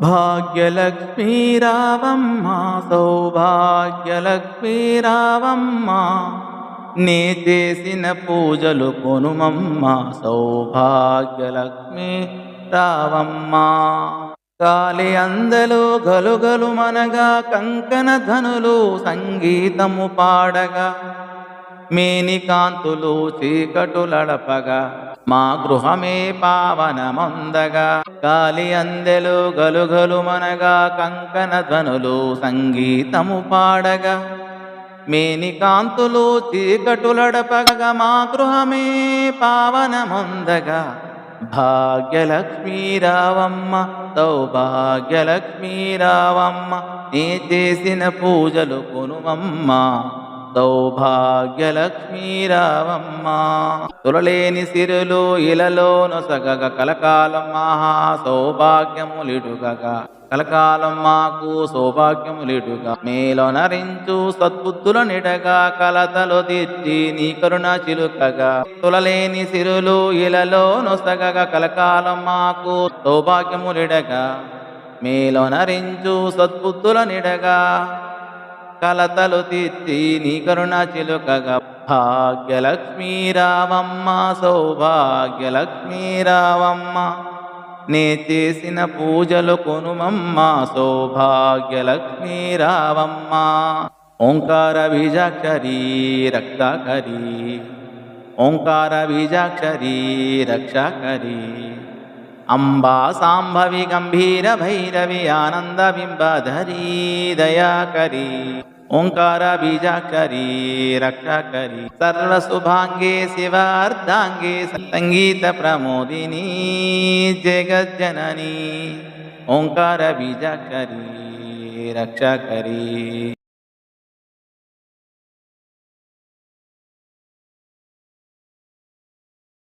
భాగ్యలక్ష్మీ రావమ్మ సౌభాగ్యలక్ష్మీ రావమ్మ నీ చేసిన పూజలు కొనుమమ్మ సౌభాగ్యలక్ష్మీ రావమ్మ. గాలి అందలో గలుగలు మనగా కంకణ ధనులు సంగీతము పాడగా మేని కాంతులు చీకటులడపగా మా గృహమే పావనమందగా. గాలి అందెలు గలుగలు మనగా కంకణ ధ్వనులు సంగీతము పాడగా మేని కాంతులు చీకటులడపగా మా గృహమే పావనమందగా. భాగ్యలక్ష్మీ రావమ్మ సౌభాగ్యలక్ష్మీ రావమ్మ నీ చేసిన పూజలు కొనుమమ్మ సౌభాగ్యలక్ష్మీ రావమ్మ. తులలేని సిరులు ఇలలో నొసగగ కలకాలం మహా సౌభాగ్యములిడుగగా కలకాలం మాకు సౌభాగ్యములిడుగా. మేలో నరించు సద్బుద్ధుల నిడగా కలతలు తీర్చి నీ కరుణ చిలుకగా. తులలేని సిరులు ఇలలో నొసగగ కలకాలం మాకు సౌభాగ్యములిడగా మేలో నరించు సద్బుద్ధుల నిడగా కలతలు తీర్చి నీ కరుణ చిలుకగా. భాగ్యలక్ష్మీ రావమ్మ సౌభాగ్యలక్ష్మీ రావమ్మ నే చేసిన పూజలు కొనుమమ్మ సౌభాగ్యలక్ష్మీ రావమ్మ. ఓంకార బీజాక్షరీ రక్షాకరీ ఓంకార బీజాక్షరీ రక్షాకరీ అంబా సాంభవి గంభీర భైరవి ఆనంద బింబధరీ దయాకరీ. ఓంకార బీజాక్షరీ రక్షాకరీ సర్వశుభాంగే శివార్ధాంగే సంగీత ప్రమోదినీ జగజ్జననీ. ఓంకార బీజాక్షరీ రక్షాకరీ.